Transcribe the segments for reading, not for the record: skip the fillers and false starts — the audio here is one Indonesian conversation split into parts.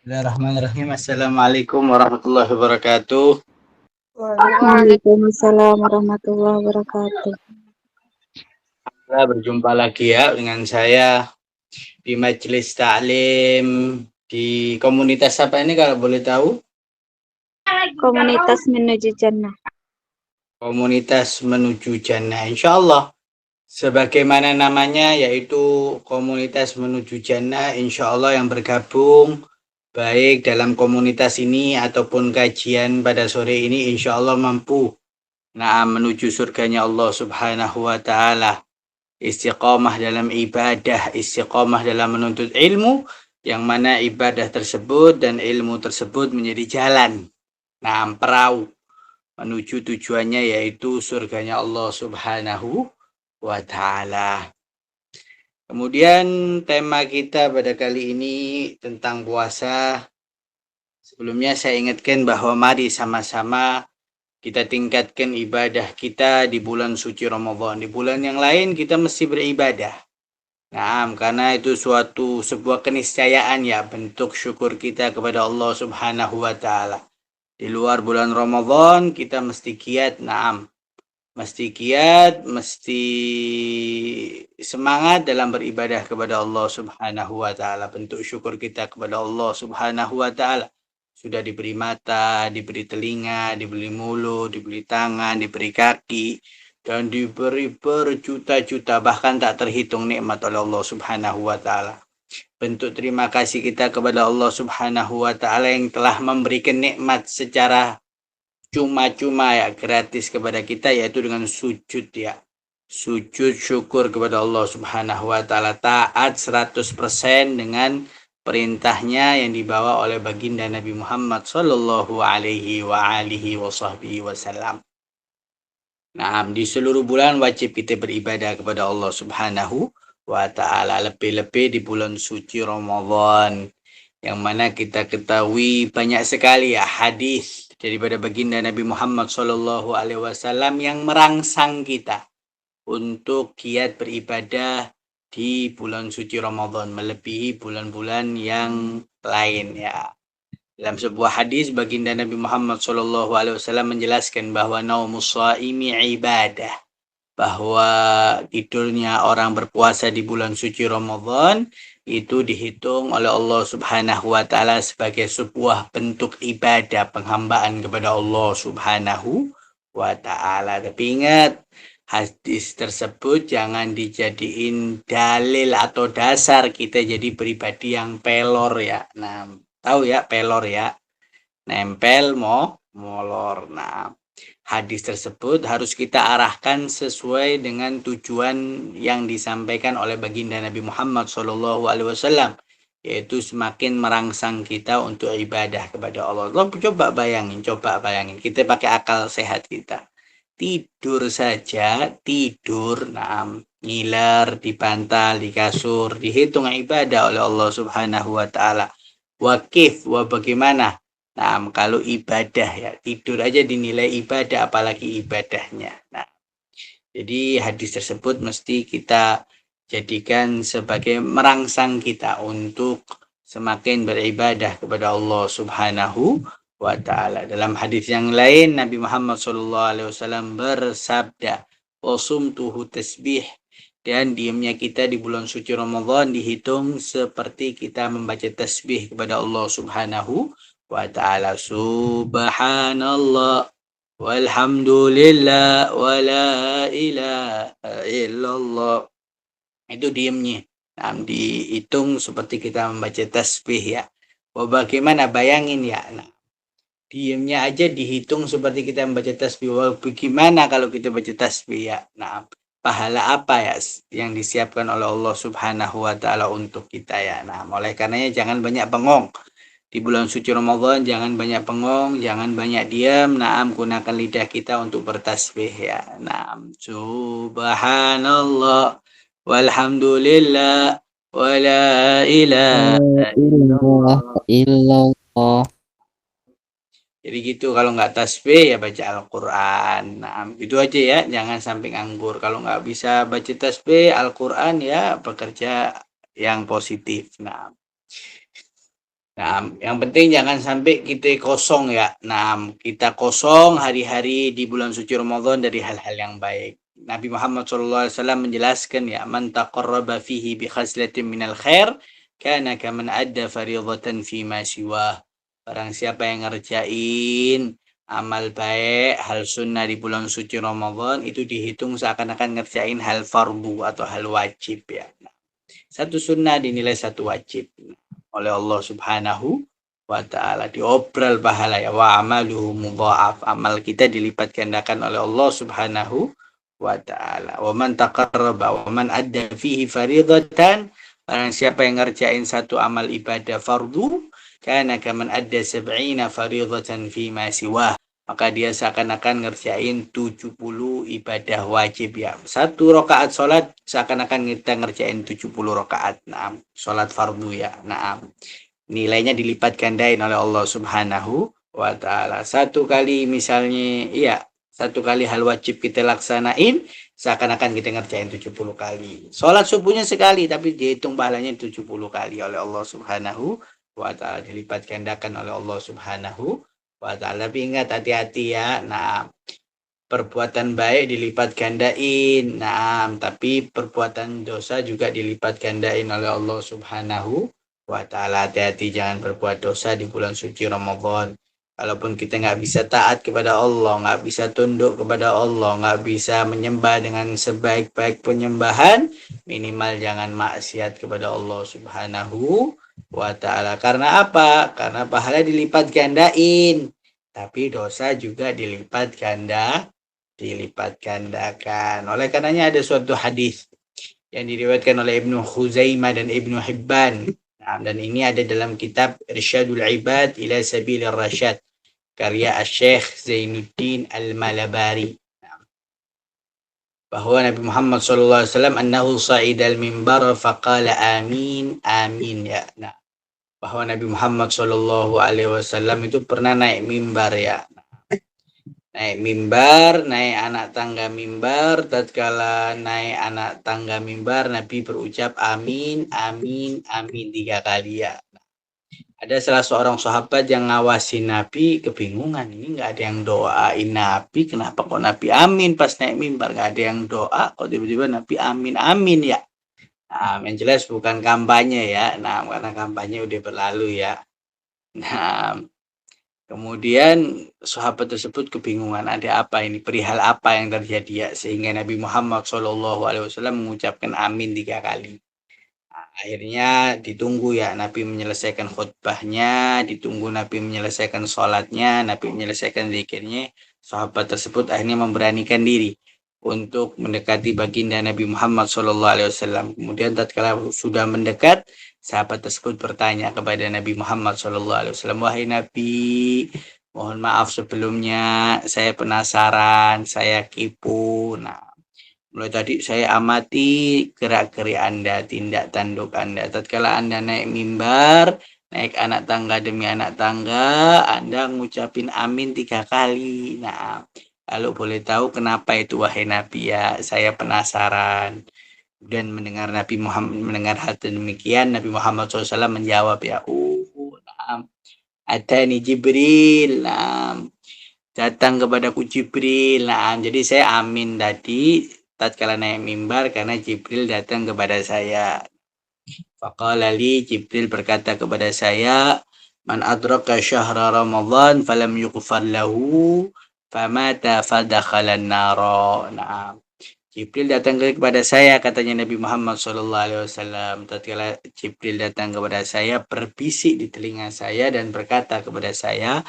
Bismillahirrahmanirrahim. Assalamualaikum warahmatullahi wabarakatuh. Waalaikumsalam warahmatullahi wabarakatuh. Kita berjumpa lagi ya dengan saya di Majelis Ta'lim di komunitas apa ini kalau boleh tahu? Komunitas menuju jannah. Komunitas menuju jannah. Insya Allah sebagaimana namanya yaitu komunitas menuju jannah. Insya Allah yang bergabung baik dalam komunitas ini ataupun kajian pada sore ini insya Allah mampu menuju surganya Allah Subhanahu wa Ta'ala. Istiqamah dalam ibadah, istiqamah dalam menuntut ilmu, yang mana ibadah tersebut dan ilmu tersebut menjadi jalan, perahu menuju tujuannya yaitu surganya Allah Subhanahu wa Ta'ala. Kemudian tema kita pada kali ini tentang puasa. Sebelumnya saya ingatkan bahwa mari sama-sama kita tingkatkan ibadah kita di bulan suci Ramadan. Di bulan yang lain kita mesti beribadah. Karena itu sebuah keniscayaan ya, bentuk syukur kita kepada Allah Subhanahu wa Ta'ala. Di luar bulan Ramadan kita mesti giat, mesti semangat dalam beribadah kepada Allah Subhanahu wa Ta'ala. Bentuk syukur kita kepada Allah Subhanahu wa Ta'ala. Sudah diberi mata, diberi telinga, diberi mulut, diberi tangan, diberi kaki, dan diberi berjuta-juta, bahkan tak terhitung nikmat oleh Allah Subhanahu wa Ta'ala. Bentuk terima kasih kita kepada Allah Subhanahu wa Ta'ala yang telah memberikan nikmat secara cuma-cuma ya, gratis kepada kita, yaitu dengan sujud ya. Sujud syukur kepada Allah Subhanahu wa Ta'ala, taat 100% dengan perintahnya yang dibawa oleh baginda Nabi Muhammad sallallahu alaihi wa alihi wasallam. Di seluruh bulan wajib kita beribadah kepada Allah Subhanahu wa Ta'ala, lebih-lebih di bulan suci Ramadan, yang mana kita ketahui banyak sekali ya hadis daripada baginda Nabi Muhammad sallallahu alaihi wasallam yang merangsang kita untuk giat beribadah di bulan suci Ramadan melebihi bulan-bulan yang lain ya. Dalam sebuah hadis baginda Nabi Muhammad SAW menjelaskan bahwa naumus shaimi ibadah, bahwa tidurnya orang berpuasa di bulan suci Ramadan itu dihitung oleh Allah Subhanahu wa Ta'ala sebagai sebuah bentuk ibadah penghambaan kepada Allah Subhanahu wa Ta'ala. Tapi ingat, hadis tersebut jangan dijadiin dalil atau dasar kita jadi pribadi yang pelor ya. Tahu ya pelor ya, nempel molor. Hadis tersebut harus kita arahkan sesuai dengan tujuan yang disampaikan oleh baginda Nabi Muhammad SAW, yaitu semakin merangsang kita untuk ibadah kepada Allah. Coba bayangin, kita pakai akal sehat kita. Tidur saja, ngiler di bantal, di kasur, dihitung ibadah oleh Allah Subhanahu wa Ta'ala. Wakif, bagaimana? Kalau ibadah ya, tidur aja dinilai ibadah, apalagi ibadahnya. Jadi hadis tersebut mesti kita jadikan sebagai merangsang kita untuk semakin beribadah kepada Allah Subhanahu wa Ta'ala. Dalam hadis yang lain Nabi Muhammad SAW bersabda, "Wasumtuhu tasbih," dan diamnya kita di bulan suci Ramadan dihitung seperti kita membaca tasbih kepada Allah Subhanahu wa Ta'ala. Subhanallah walhamdulillah wa la ilaha illallah. Itu diamnya. Dihitung seperti kita membaca tasbih ya. Bagaimana bayangin ya. Diamnya aja dihitung seperti kita membaca tasbih. Bagaimana kalau kita baca tasbih ya. Pahala apa ya yang disiapkan oleh Allah Subhanahu wa Ta'ala untuk kita ya. Oleh karenanya jangan banyak bengong. Di bulan suci Ramadan jangan banyak bengong, jangan banyak diam. Gunakan lidah kita untuk bertasbih ya. Subhanallah walhamdulillah wa la ilaha illallah. Jadi gitu, kalau nggak tasbih ya baca Al-Quran. Itu aja ya, jangan sampai nganggur. Kalau nggak bisa baca tasbih Al-Quran ya bekerja yang positif. Nah, yang penting jangan sampai kita kosong ya. Nah, kita kosong hari-hari di bulan suci Ramadan dari hal-hal yang baik. Nabi Muhammad SAW menjelaskan ya, man taqarraba fihi bi khaslatin minal khair, kana kaman adda fariidatan fi ma siwah. Barang siapa yang ngerjain amal baik, hal sunnah di bulan suci Ramadan, itu dihitung seakan-akan ngerjain hal fardu atau hal wajib ya. Nah, satu sunnah dinilai satu wajib oleh Allah Subhanahu wa taala, diobral pahala ya, wa amaluhu mudha'af, amal kita dilipat gandakan oleh Allah Subhanahu wa taala. Wa man taqarraba wa man adda fihi fariidatan, barang siapa yang ngerjain satu amal ibadah fardu, kana kaman adda sab'ina fariidatan fi ma siwah, maka dia seakan-akan ngerjain 70 ibadah wajib ya. Satu rakaat sholat seakan-akan kita ngerjain 70 rakaat. Nah, sholat fardu ya. Nah, nilainya dilipat gandain oleh Allah Subhanahu wa taala. Satu kali misalnya satu kali hal wajib kita laksanain, seakan-akan kita ngerjain 70 kali. Sholat subuhnya sekali, tapi dihitung pahalanya 70 kali oleh Allah Subhanahu wa taala. Dilipat gandakan oleh Allah Subhanahu wa ta'ala. Tapi ingat, hati-hati ya. Nah, perbuatan baik dilipat gandain. Nah, tapi perbuatan dosa juga dilipat gandain oleh Allah Subhanahu wa ta'ala. Hati-hati, jangan berbuat dosa di bulan suci Ramadan. Kalaupun kita nggak bisa taat kepada Allah, nggak bisa tunduk kepada Allah, nggak bisa menyembah dengan sebaik-baik penyembahan, minimal jangan maksiat kepada Allah Subhanahu wa ta'ala. Karena apa? Karena pahala dilipat gandain, tapi dosa juga dilipat gandakan. Oleh karenanya ada suatu hadis yang diriwayatkan oleh Ibnu Khuzaimah dan Ibnu Hibban. Nah, dan ini ada dalam kitab Irsyadul Ibad ila Sabilir Rasyad, karya Syekh Zainuddin Al-Malabari. Bahwa Nabi Muhammad SAW annahu sa'idal mimbar faqala amin amin ya. Nah, bahwa Nabi Muhammad SAW itu pernah naik mimbar ya. Naik mimbar, naik anak tangga mimbar. Tatkala naik anak tangga mimbar, Nabi berucap amin amin amin 3 kali ya. Ada salah seorang sahabat yang ngawasin Nabi, kebingungan, ini nggak ada yang doain Nabi, kenapa kok Nabi amin pas naik mimbar, nggak ada yang doa, kok tiba-tiba Nabi amin amin ya. Nah, yang jelas bukan kampanye ya. Nah, karena kampanye udah berlalu ya. Nah, kemudian sahabat tersebut kebingungan, ada apa ini, perihal apa yang terjadi ya, sehingga Nabi Muhammad SAW mengucapkan amin 3 kali. Nah, akhirnya ditunggu ya Nabi menyelesaikan khutbahnya, ditunggu Nabi menyelesaikan sholatnya, Nabi menyelesaikan zikirnya. Sahabat tersebut akhirnya memberanikan diri untuk mendekati baginda Nabi Muhammad SAW. Kemudian tatkala sudah mendekat, sahabat tersebut bertanya kepada Nabi Muhammad SAW, wahai Nabi, mohon maaf sebelumnya, saya penasaran, saya kipu. Nah, mulai tadi saya amati gerak-gerik Anda, tindak tanduk Anda. Tatkala Anda naik mimbar, naik anak tangga demi anak tangga, Anda ngucapin amin 3 kali. Nah, lalu boleh tahu kenapa itu wahai Nabi ya? Saya penasaran. Dan mendengar Nabi Muhammad mendengar hal demikian, Nabi Muhammad SAW menjawab ya, naam. Atani Jibril, naam. Datang kepadaku Jibril. Nah, jadi saya amin tadi tatkala naik mimbar karena Jibril datang kepada saya. Faqala li, Jibril berkata kepada saya, man adraka syahra Ramadan falam yughfar lahu famata fadakhalan nara. Nah, Jibril datang kepada saya, katanya Nabi Muhammad SAW. Tatkala Jibril datang kepada saya, berbisik di telinga saya dan berkata kepada saya,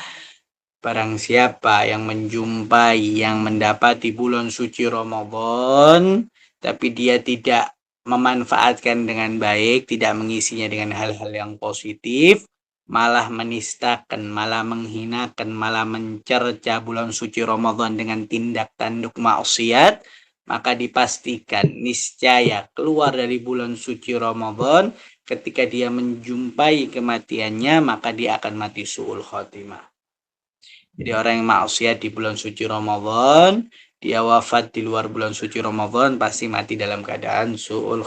barang siapa yang menjumpai, yang mendapati bulan suci Ramadan, tapi dia tidak memanfaatkan dengan baik, tidak mengisinya dengan hal-hal yang positif, malah menistakan, malah menghinakan, malah mencerca bulan suci Ramadan dengan tindak tanduk maksiat, maka dipastikan niscaya keluar dari bulan suci Ramadan, ketika dia menjumpai kematiannya, maka dia akan mati su'ul khotimah. Jadi orang yang maksiat di bulan suci Ramadan, dia wafat di luar bulan suci Ramadan, pasti mati dalam keadaan su'ul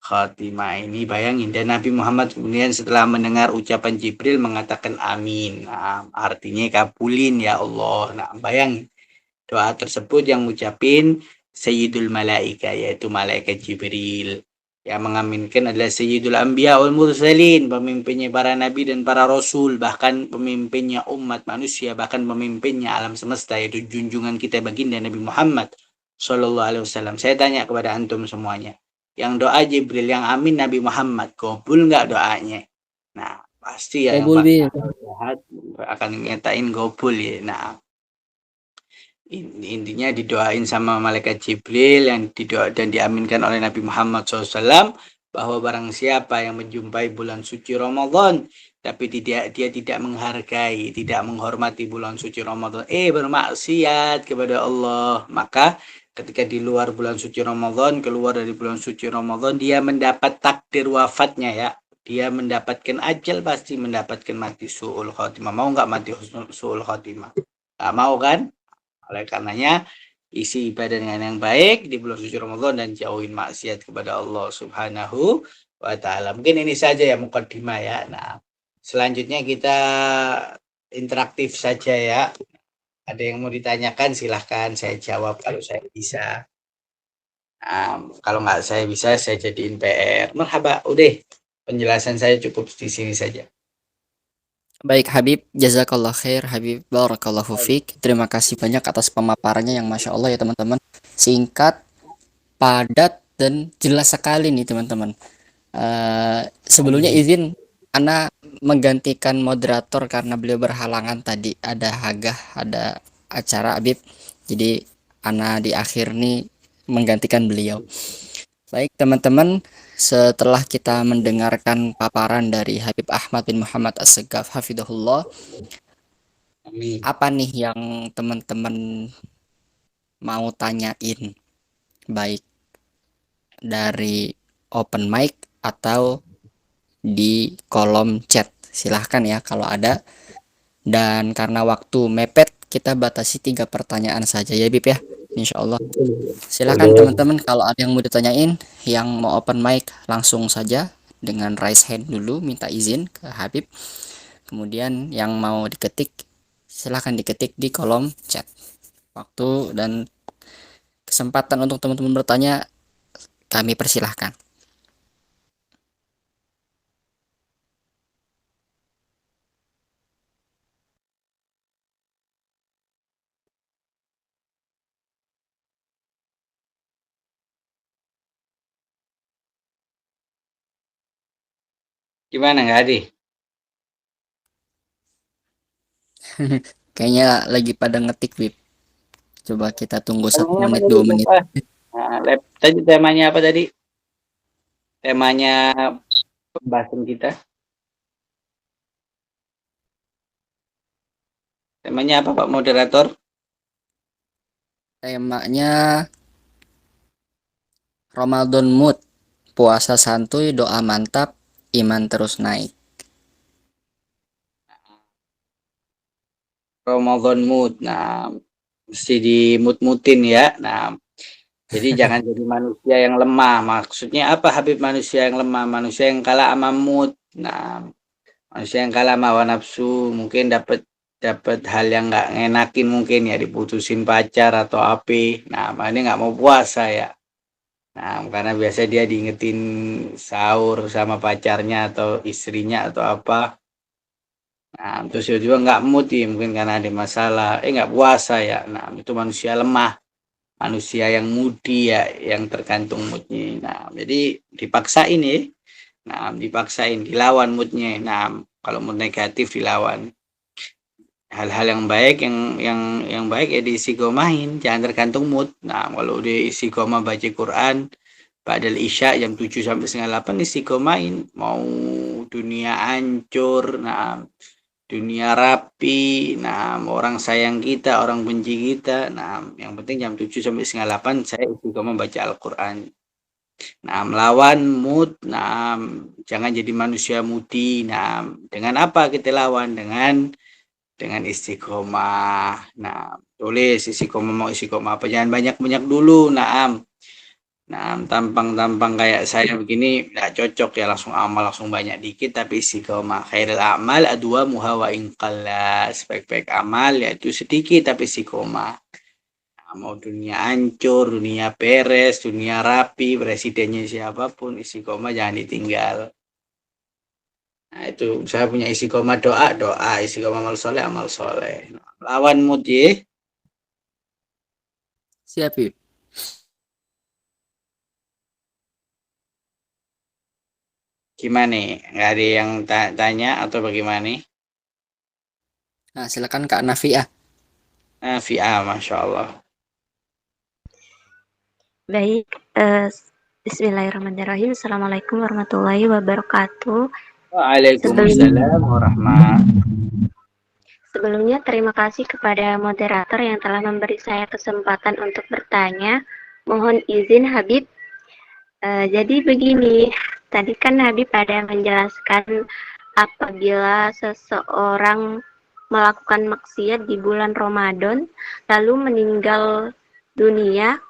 khatimah. Ini bayangin, dan Nabi Muhammad kemudian setelah mendengar ucapan Jibril mengatakan amin. Nah, artinya kabulin ya Allah. Nah, bayangin doa tersebut yang ngucapin Sayyidul Malaika, yaitu malaikat Jibril. Yang mengaminkan adalah Sayyidul Anbiya wal Mursalin, pemimpinnya para nabi dan para rasul, bahkan pemimpinnya umat manusia, bahkan pemimpinnya alam semesta, yaitu junjungan kita baginda Nabi Muhammad Sallallahu Alaihi Wasallam. Saya tanya kepada antum semuanya, yang doa Jibril, yang amin Nabi Muhammad, kabul nggak doanya? Nah, pasti ya yang Gobul paling Bib. jahat akan nyatain gobul ya. Nah, intinya didoain sama malaikat Jibril yang didoa dan diaminkan oleh Nabi Muhammad SAW, bahwa barang siapa yang menjumpai bulan suci Ramadan tapi dia tidak menghargai, tidak menghormati bulan suci Ramadan, bermaksiat kepada Allah, maka ketika di luar bulan suci Ramadan, keluar dari bulan suci Ramadan, dia mendapat takdir wafatnya ya. Dia mendapatkan ajal, pasti mendapatkan mati su'ul khotimah. Mau nggak mati su'ul khotimah? Nggak mau kan? Oleh karenanya, isi ibadah dengan yang baik di bulan suci Ramadan dan jauhin maksiat kepada Allah Subhanahu wa Ta'ala. Mungkin ini saja ya mukadimah ya. Nah, selanjutnya kita interaktif saja ya. Ada yang mau ditanyakan silahkan saya jawab kalau saya bisa. Kalau nggak saya bisa, saya jadiin PR. Merhaba, udah. Penjelasan saya cukup di sini saja. Baik Habib, jazakallah khair Habib, barakallahu fiik. Terima kasih banyak atas pemaparannya yang Masya Allah ya teman-teman. Singkat, padat, dan jelas sekali nih teman-teman. Sebelumnya izin Ana menggantikan moderator karena beliau berhalangan tadi. Ada hagah, ada acara Habib. Jadi Ana di akhir nih menggantikan beliau. Baik teman-teman, setelah kita mendengarkan paparan dari Habib Ahmad bin Muhammad As-Segaf hafidhahullah, Amin. apa nih yang teman-teman mau tanyain, baik dari open mic atau di kolom chat? Silahkan ya kalau ada. Dan karena waktu mepet, kita batasi 3 pertanyaan saja ya Bib ya, insya Allah. Silahkan teman-teman kalau ada yang mau ditanyain, yang mau open mic langsung saja dengan raise hand dulu, minta izin ke Habib. Kemudian yang mau diketik, silahkan diketik di kolom chat. Waktu dan kesempatan untuk teman-teman bertanya kami persilahkan. Gimana nggak Adi? Kayaknya lagi pada ngetik Bib. Coba kita tunggu 1 Temanya apa menit tadi? 2 menit. Tadi temanya apa tadi? Temanya pembahasan kita. Temanya apa Pak Moderator? Temanya Ramadan mood, puasa santuy, doa mantap, iman terus naik. Ramadan mood. Nah, mesti dimut-mutin ya. Nah, jadi jangan jadi manusia yang lemah. Maksudnya apa Habib, manusia yang lemah? Manusia yang kalah sama mood. Nah, manusia yang kalah sama hawa nafsu, mungkin dapat hal yang nggak ngenakin, mungkin ya diputusin pacar atau apa. Nah, ini nggak mau puasa ya. Nah, karena biasa dia diingetin sahur sama pacarnya atau istrinya atau apa. Nah, terus juga nggak mood ya, mungkin karena ada masalah. Nggak puasa ya. Nah, itu manusia lemah. Manusia yang moody ya, yang tergantung moodnya. Nah, jadi dipaksain ya. Nah, dipaksain, dilawan moodnya. Nah, kalau mood negatif dilawan. Hal-hal yang baik, yang baik ya diistiqomahin, jangan tergantung mood. Nah, kalau udah istiqomah baca Quran, Ba'dal Isya jam 7 sampai setengah 8 istiqomahin. Mau dunia hancur, nah dunia rapi, nah orang sayang kita, orang benci kita, nah yang penting jam 7 sampai setengah 8 saya istiqomah baca Al-Quran. Nah, melawan mood, nah jangan jadi manusia moody. Nah, dengan apa kita lawan? Dengan istiqomah. Nah, tulis istiqomah, mau istiqomah apa? Jangan banyak-banyak dulu. Nah, Nah, tampang-tampang kayak saya begini nggak cocok ya, langsung amal langsung banyak dikit, tapi istiqomah. Khairul amal adwa muha wa inqalla. Spek-spek amal yaitu sedikit tapi istiqomah. Nah, mau dunia hancur, dunia beres, dunia rapi, presidennya siapapun, istiqomah jangan ditinggal. Nah, itu saya punya istiqomah doa, doa, istiqomah amal soleh, amal soleh. Lawan mood ya. Siap, Bib. Gimana nih? Nggak ada yang tanya atau bagaimana? Nah, silakan Kak Nafiah. Nah, VA, Masya Allah. Baik, Bismillahirrahmanirrahim. Assalamualaikum warahmatullahi wabarakatuh. Waalaikumsalam warahmatullahi. Sebelumnya terima kasih kepada moderator yang telah memberi saya kesempatan untuk bertanya. Mohon izin Habib. Jadi begini, tadi kan Habib ada menjelaskan apabila seseorang melakukan maksiat di bulan Ramadan lalu meninggal dunia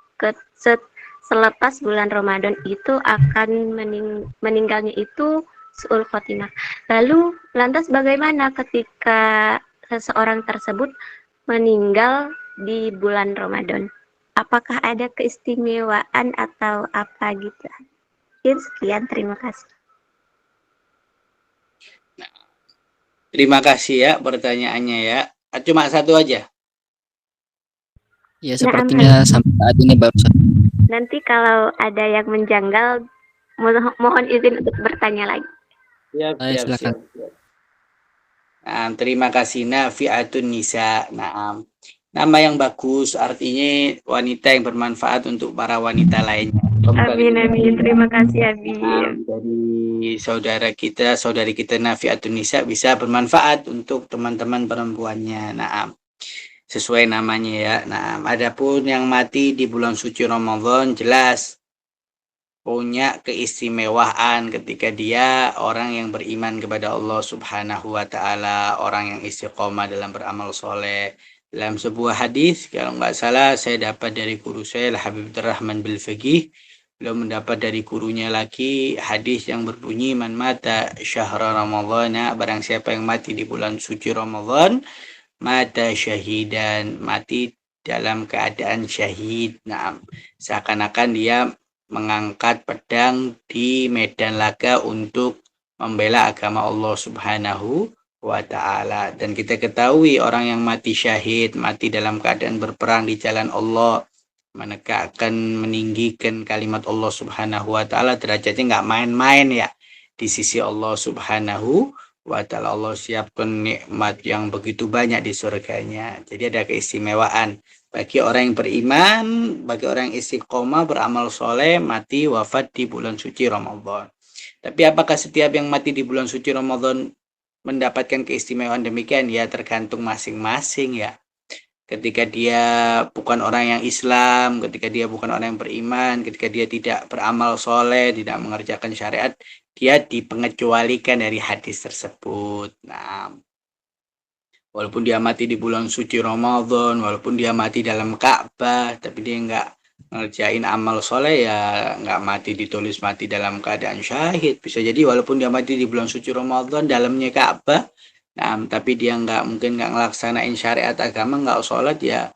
selepas bulan Ramadan itu akan meninggalnya itu su'ul khotimah. Lalu lantas bagaimana ketika seseorang tersebut meninggal di bulan Ramadan? Apakah ada keistimewaan atau apa gitu? Sekian, terima kasih. Terima kasih ya pertanyaannya ya. Cuma satu aja. Ya, sepertinya sampai saat ini barusan. Nanti kalau ada yang menjanggal, mohon izin untuk bertanya lagi. Silakan. Nah, terima kasih Nafiatun Nisa. Nah, nama yang bagus artinya wanita yang bermanfaat untuk para wanita lainnya. Amin, amin. Terima kasih, Habib. Dari saudari kita Nafiatun Nisa bisa bermanfaat untuk teman-teman perempuannya. Nah, sesuai namanya ya. Nah, adapun yang mati di bulan suci Ramadan jelas punya keistimewaan ketika dia orang yang beriman kepada Allah Subhanahu wa taala, orang yang istiqomah dalam beramal soleh. Dalam sebuah hadis, kalau nggak salah saya dapat dari guru saya Habib Rahman bil Fiqih, beliau mendapat dari gurunya lagi hadis yang berbunyi man mata syahra ramadhana, barang siapa yang mati di bulan suci Ramadan mata syahidan, mati dalam keadaan syahid. Nah, seakan-akan dia mengangkat pedang di medan laga untuk membela agama Allah Subhanahu wa taala. Dan kita ketahui orang yang mati syahid, mati dalam keadaan berperang di jalan Allah, menegakkan, meninggikan kalimat Allah Subhanahu wa taala, derajatnya nggak main-main ya di sisi Allah Subhanahu wa ta'ala. Allah siapkan nikmat yang begitu banyak di surganya. Jadi ada keistimewaan bagi orang yang beriman, bagi orang yang istiqomah, beramal soleh, mati wafat di bulan suci Ramadan. Tapi apakah setiap yang mati di bulan suci Ramadan mendapatkan keistimewaan demikian? Ya tergantung masing-masing ya. Ketika dia bukan orang yang Islam, ketika dia bukan orang yang beriman, ketika dia tidak beramal soleh, tidak mengerjakan syariat, dia dipengecualikan dari hadis tersebut. Nah, walaupun dia mati di bulan suci Ramadan, walaupun dia mati dalam Ka'bah, tapi dia nggak ngerjain amal soleh, ya nggak mati ditulis mati dalam keadaan syahid. Bisa jadi walaupun dia mati di bulan suci Ramadan, dalamnya Ka'bah, nah, tapi dia mungkin nggak ngelaksanain syariat agama, nggak sholat, ya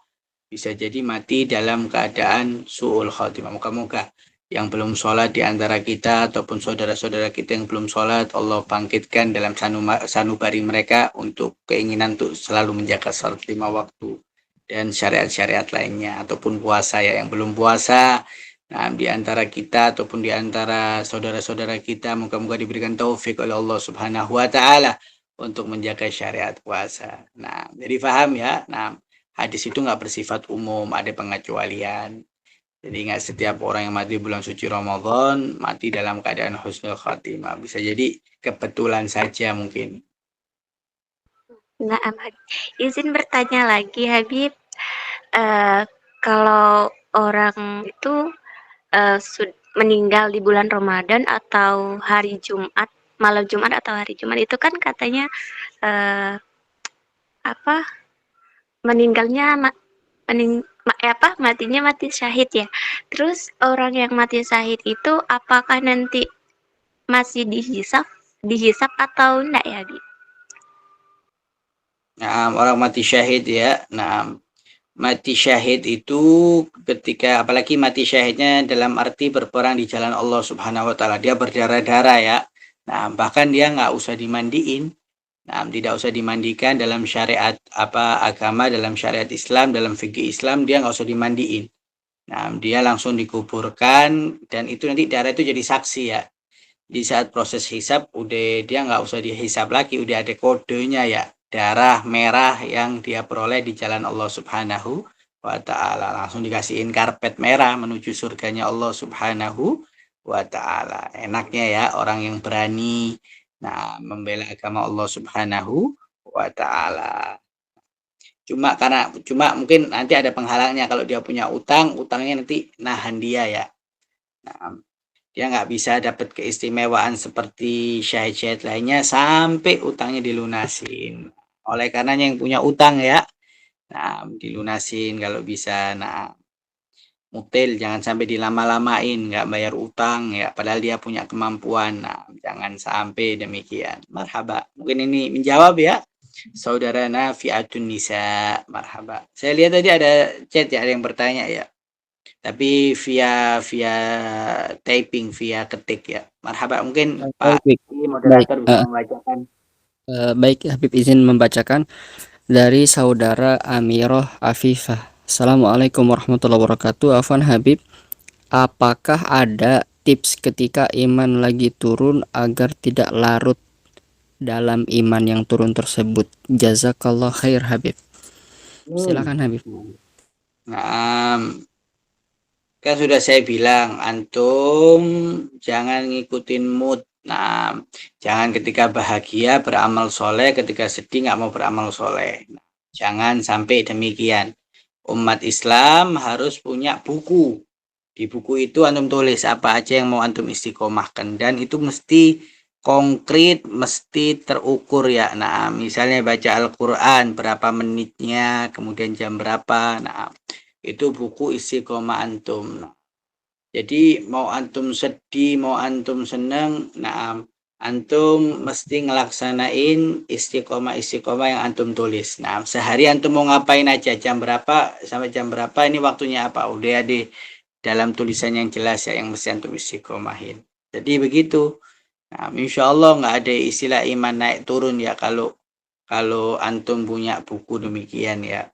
bisa jadi mati dalam keadaan su'ul khotimah. Moga-moga yang belum sholat di antara kita ataupun saudara-saudara kita yang belum sholat, Allah bangkitkan dalam sanubari mereka untuk keinginan untuk selalu menjaga sholat 5 waktu dan syariat-syariat lainnya, ataupun puasa ya yang belum puasa. Nah, di antara kita ataupun di antara saudara-saudara kita, moga-moga diberikan taufik oleh Allah Subhanahu wa taala untuk menjaga syariat puasa. Nah, jadi paham ya. Nah, hadis itu nggak bersifat umum, ada pengecualian. Jadi nggak setiap orang yang mati bulan suci Ramadan mati dalam keadaan husnul khatimah. Bisa jadi kebetulan saja mungkin. Nah, izin bertanya lagi, Habib. Kalau orang itu meninggal di bulan Ramadan atau hari Jumat, malam Jumat atau hari Jumat itu kan katanya meninggalnya matinya mati syahid ya. Terus orang yang mati syahid itu apakah nanti masih dihisap atau enggak ya, Bi? Nah, orang mati syahid ya. Nah, mati syahid itu ketika apalagi mati syahidnya dalam arti berperang di jalan Allah Subhanahu wa taala, dia berdarah-darah ya. Nah, bahkan dia nggak usah dimandiin. Nah, tidak usah dimandikan dalam syariat agama, dalam syariat Islam, dalam fikih Islam dia nggak usah dimandiin. Nah, dia langsung dikuburkan dan itu nanti darah itu jadi saksi ya. Di saat proses hisap udah dia nggak usah dihisap lagi, udah ada kodenya ya. Darah merah yang dia peroleh di jalan Allah Subhanahu wa taala, langsung dikasihin karpet merah menuju surganya Allah Subhanahu wa taala. Enaknya ya orang yang berani membela agama Allah Subhanahu wa taala. Cuma mungkin nanti ada penghalangnya kalau dia punya utangnya nanti nahan dia ya. Nah, dia nggak bisa dapat keistimewaan seperti syahid-syahid lainnya sampai utangnya dilunasin. Oleh karenanya yang punya utang ya, dilunasin kalau bisa. Nah, mutil jangan sampai dilama-lamain, nggak bayar utang ya, padahal dia punya kemampuan. Nah, jangan sampai demikian. Marhaba. Mungkin ini menjawab ya, saudara Nafiatun Nisa. Marhaba. Saya lihat tadi ada chat ya, ada yang bertanya ya. Tapi via typing, via ketik ya. Marhaba, mungkin Pak moderator bisa membacakan. Baik, Habib izin membacakan dari saudara Amiroh Afifah. Assalamualaikum warahmatullahi wabarakatuh. Afwan Habib, apakah ada tips ketika iman lagi turun agar tidak larut dalam iman yang turun tersebut? Jazakallah khair Habib. Silakan Habib. Nah, kan sudah saya bilang, antum jangan ngikutin mood. Nah, jangan ketika bahagia beramal soleh, ketika sedih nggak mau beramal soleh. Nah, jangan sampai demikian. Umat Islam harus punya buku. Di buku itu antum tulis apa aja yang mau antum istiqomahkan. Dan itu mesti konkret, mesti terukur ya. Nah, misalnya baca Al-Quran, berapa menitnya, kemudian jam berapa. Nah, itu buku istiqomah antum. Nah, jadi mau antum sedih, mau antum seneng, nah antum mesti ngelaksanain istiqomah yang antum tulis. Nah, sehari antum mau ngapain aja, jam berapa sampai jam berapa, ini waktunya apa, udah ada dalam tulisan yang jelas ya, yang mesti antum istiqomahin. Jadi begitu. Nah, insya Allah nggak ada istilah iman naik turun ya kalau antum punya buku demikian ya.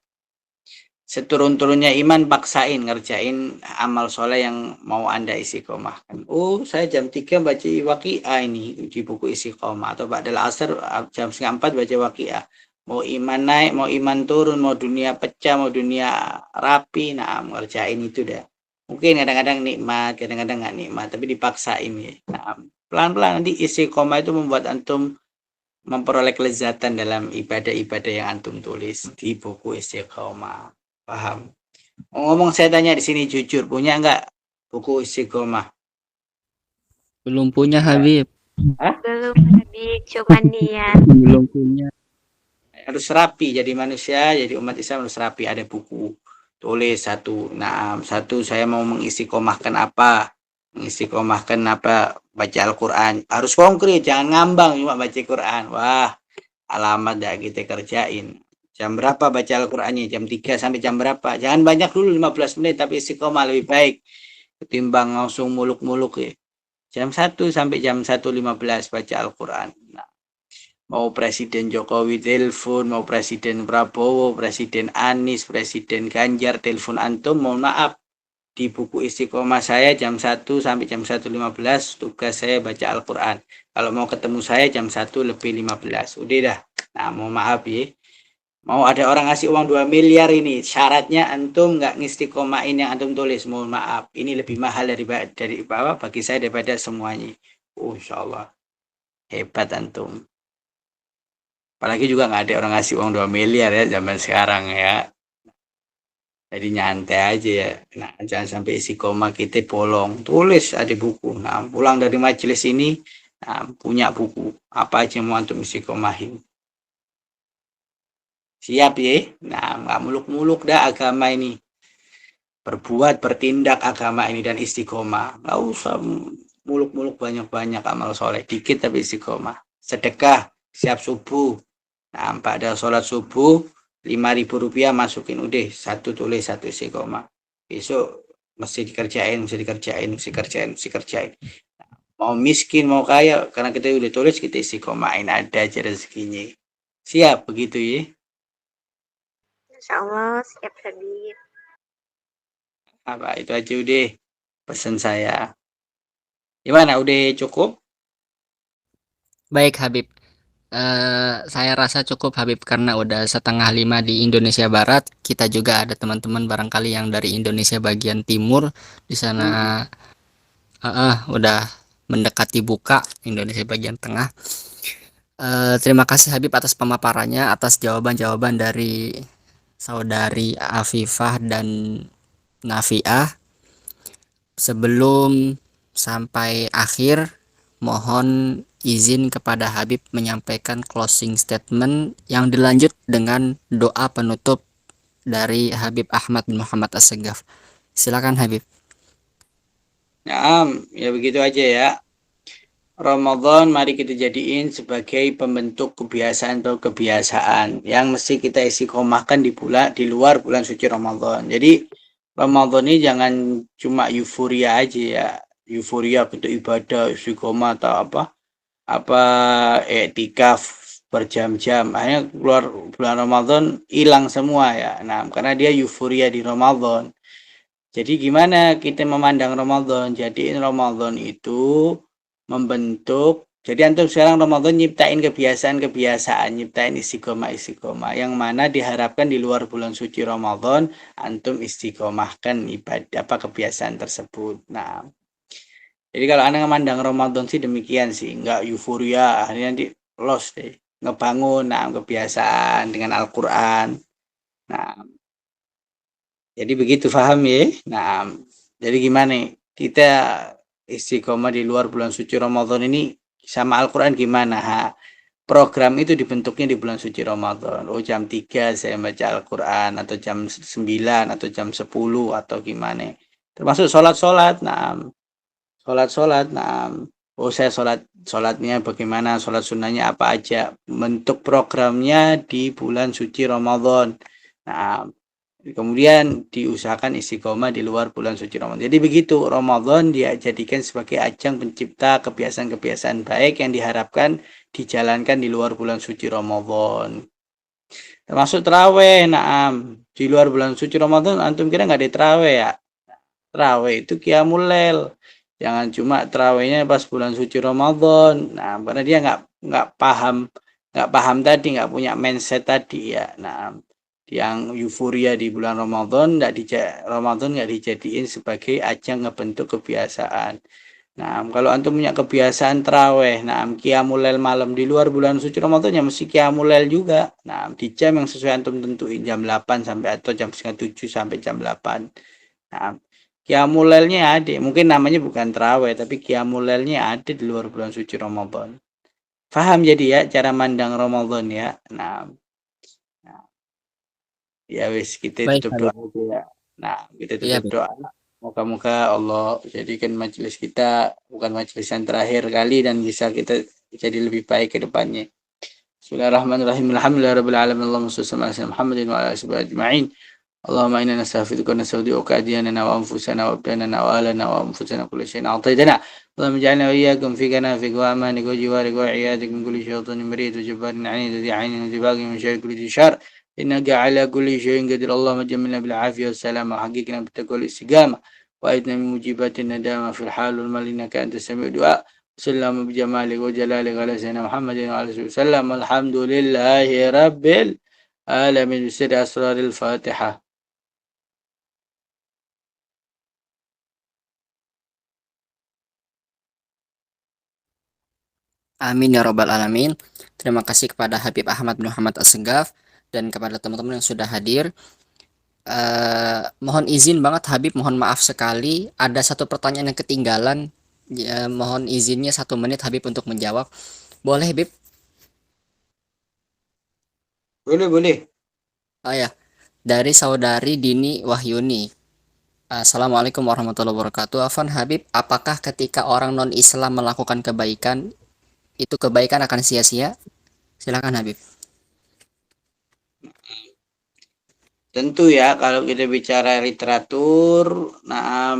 Seturun-turunnya iman paksain ngerjain amal soleh yang mau anda istiqomahkan. Oh, saya jam 3 baca waqiah ini di buku istiqomah, atau ba'dal asar jam 3:30 baca waqiah. Mau iman naik, mau iman turun, mau dunia pecah, mau dunia rapi, nah ngerjain itu dah. Mungkin kadang-kadang nikmat, kadang-kadang nggak nikmat, tapi dipaksain ya. Nah, pelan-pelan nanti istiqomah itu membuat antum memperoleh kelezatan dalam ibadah-ibadah yang antum tulis di buku istiqomah. Paham? Ngomong saya tanya di sini jujur, punya nggak buku istiqomah? Belum punya Habib. Belum, Habib, cuman niat. Belum punya. Harus rapi jadi manusia, jadi umat Islam harus rapi, ada buku. Tulis satu. Nah, satu saya mau mengistiqomahkan apa? Mengistiqomahkan apa? Baca Al-Quran. Harus konkret, jangan ngambang cuma baca Quran. Wah, alamat dah kita kerjain. Jam berapa baca Al-Qur'annya? Jam 3 sampai jam berapa? Jangan banyak dulu 15 menit, tapi istiqomah lebih baik ketimbang langsung muluk-muluk ya. Jam 1 sampai jam 1:15 baca Al-Qur'an. Nah, mau Presiden Jokowi telepon, mau Presiden Prabowo, Presiden Anies, Presiden Ganjar telepon antum, mohon maaf. Di buku istiqomah saya jam 1 sampai jam 1:15 tugas saya baca Al-Qur'an. Kalau mau ketemu saya jam 1:15. Udah dah. Nah, mohon maaf ya. Mau ada orang ngasih uang 2 miliar ini, syaratnya antum nggak ngistiqomahin yang antum tulis. Mohon maaf, ini lebih mahal dari bawah bagi saya daripada semuanya. Insya Allah hebat antum. Apalagi juga nggak ada orang ngasih uang 2 miliar ya zaman sekarang ya. Jadi nyantai aja ya. Nah, jangan sampai istiqomah kita bolong. Tulis ada buku. Nah, pulang dari majelis ini, punya buku. Apa aja yang mau antum istiqomahin. Siap ya? Nah, nggak muluk-muluk dah agama ini. Berbuat, bertindak agama ini dan istiqomah. Nggak usah muluk-muluk banyak-banyak amal soleh. Dikit tapi istiqomah. Sedekah, siap subuh. Nah, pada sholat subuh, 5.000 rupiah masukin. Udah, satu tulis, satu istiqomah. Besok mesti dikerjain, mesti dikerjain, mesti kerjain, mesti kerjain. Mau miskin, mau kaya, karena kita udah tulis, kita istiqomahin. Ada aja rezekinya. Siap begitu ya? Insya Allah siap Habib. Apa itu aja udah pesan saya. Gimana? Udah cukup? Baik Habib, saya rasa cukup Habib karena udah 4:30 di Indonesia Barat. Kita juga ada teman-teman barangkali yang dari Indonesia bagian timur di sana. Udah mendekati buka Indonesia bagian tengah. Terima kasih Habib atas pemaparannya, atas jawaban-jawaban dari saudari Afifah dan Nafiah. Sebelum sampai akhir, mohon izin kepada Habib menyampaikan closing statement yang dilanjut dengan doa penutup dari Habib Ahmad bin Muhammad As-Segaf. Silakan Habib. Nah, ya begitu aja ya. Ramadan mari kita jadiin sebagai pembentuk kebiasaan atau kebiasaan yang mesti kita istiqomahkan di luar bulan suci Ramadan. Jadi Ramadan ini jangan cuma euforia aja ya. Euforia untuk ibadah, istiqomah atau apa iktikaf berjam-jam. Akhirnya keluar bulan Ramadan hilang semua ya. Nah, karena dia euforia di Ramadan. Jadi gimana kita memandang Ramadan? Jadiin Ramadan itu membentuk. Jadi antum sekarang Ramadan nyiptain kebiasaan-kebiasaan, nyiptain istiqomah-istiqomah yang mana diharapkan di luar bulan suci Ramadan antum istiqomahkan ibadah apa kebiasaan tersebut. Nah, jadi kalau anda memandang Ramadan sih demikian sih, nggak euforia, akhirnya nanti lost deh, ngebangun nah kebiasaan dengan Al-Quran. Nah, jadi begitu paham ya. Nah, jadi gimana nih? Kita istiqomah di luar bulan suci Ramadan ini sama Al-Quran gimana? Ha? Program itu dibentuknya di bulan suci Ramadan. Oh, jam 3 saya baca Al-Quran atau jam 9 atau jam 10 atau gimana. Termasuk sholat-sholat. Nah, sholat-sholat. Nah, oh saya sholatnya bagaimana, sholat sunnahnya apa aja. Bentuk programnya di bulan suci Ramadan. Nah, kemudian diusahakan istiqomah di luar bulan suci Ramadan. Jadi begitu, Ramadan dia jadikan sebagai ajang pencipta kebiasaan-kebiasaan baik yang diharapkan dijalankan di luar bulan suci Ramadan. Termasuk terawih, naam. Di luar bulan suci Ramadan, antum kira nggak ada terawih ya? Terawih itu qiyamul lail. Jangan cuma terawihnya pas bulan suci Ramadan. Nah, karena dia nggak paham tadi, nggak punya mindset tadi ya. Nah, yang euforia di bulan Ramadan nggak dijadiin sebagai ajang ngebentuk kebiasaan. Nah, kalau antum punya kebiasaan terawih, nah qiyamul lail malam di luar bulan suci Ramadan ya mesti qiyamul lail juga. Nah, di jam yang sesuai antum tentuin jam 8 sampai atau jam setengah 7 sampai jam 8. Nah, qiyamul lailnya ada, mungkin namanya bukan terawih tapi qiyamul lailnya ada di luar bulan suci Ramadan. Faham jadi ya cara mandang Ramadan ya. Nah, ya wis kita Baik tutup doa Habib. aja ya. Nah, kita Iya tutup Habib. doa. Moga-moga Allah jadikan majelis kita bukan majelis yang terakhir kali dan bisa kita jadi lebih baik ke depannya. Bismillahirrahmanirrahim. Alhamdulillahirabbil alamin. Allahumma shalli ala Muhammadin wa ala alihi ajma'in. اللهم إنا نستغفرك ونستودعك أدياننا وأنفسنا وأبداننا وأهلنا وأنفسنا كل شيء أعطيتنا اللهم اجعلنا وإياكم في كنافك وأمانك وجوارك وعيادك من كل شيطان مريد وجبار عنيد ذي عين وذي باغي من شر كل ذي شر إنك على كل شيء قدير اللهم جملنا بالعافية والسلامة وحققنا بالتقوى والاستقامة وأيدنا من مجيبات الندامة في الحال والمال إنك أنت السميع الدعاء وسلم بجمالك وجلالك على سيدنا محمد وعلى آله وسلم الحمد لله رب العالمين بسر أسرار الفاتحة. Amin ya robbal alamin. Terima kasih kepada Habib Ahmad bin Muhammad As-Segaf dan kepada teman-teman yang sudah hadir. Mohon izin banget Habib, mohon maaf sekali ada satu pertanyaan yang ketinggalan. Ya, mohon izinnya 1 menit Habib untuk menjawab. Boleh Habib? Boleh, boleh. Oh ya, dari saudari Dini Wahyuni. Assalamualaikum warahmatullahi wabarakatuh. Afan Habib, apakah ketika orang non-Islam melakukan kebaikan, itu kebaikan akan sia-sia? Silakan Habib. Tentu ya, kalau kita bicara literatur, nah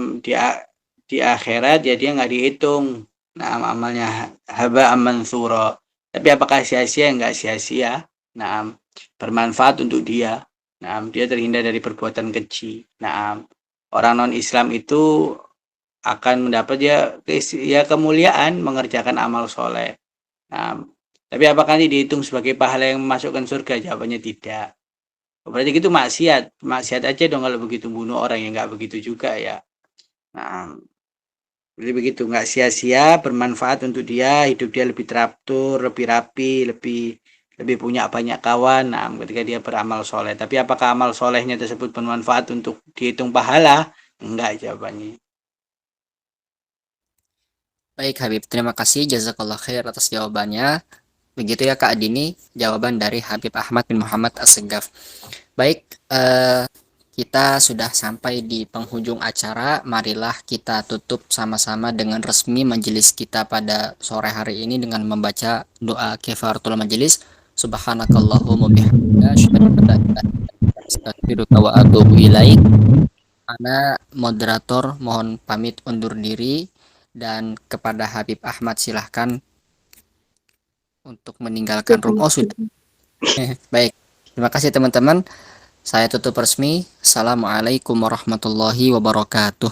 di akhirat ya dia nggak dihitung. Nah, amalnya haba mansura. Tapi apakah sia-sia? Nggak sia-sia. Nah, bermanfaat untuk dia. Nah, dia terhindar dari perbuatan keji. Nah, orang non-Islam itu akan mendapat ya kemuliaan mengerjakan amal soleh. Nah, tapi apakah ini dihitung sebagai pahala yang memasukkan surga? Jawabannya tidak. Berarti gitu maksiat. Maksiat aja dong kalau begitu, bunuh orang yang nggak begitu juga ya. Nah, jadi begitu, nggak sia-sia, bermanfaat untuk dia, hidup dia lebih teratur, lebih rapi, lebih punya banyak kawan. Nah, ketika dia beramal soleh. Tapi apakah amal solehnya tersebut bermanfaat untuk dihitung pahala? Enggak jawabannya. Baik Habib, terima kasih jazakallah khair atas jawabannya. Begitu ya Kak Dini, jawaban dari Habib Ahmad bin Muhammad As-Segaf. Baik, kita sudah sampai di penghujung acara. Marilah kita tutup sama-sama dengan resmi majelis kita pada sore hari ini dengan membaca doa kifaratul majelis. Subhanakallahumma bihamdika asyhadu an la ilaha illa anta astaghfiruka wa atubu ilaik. Ana moderator mohon pamit undur diri, dan kepada Habib Ahmad silahkan untuk meninggalkan room. Oh sudah. Baik, terima kasih teman-teman. Saya tutup resmi. Assalamualaikum warahmatullahi wabarakatuh.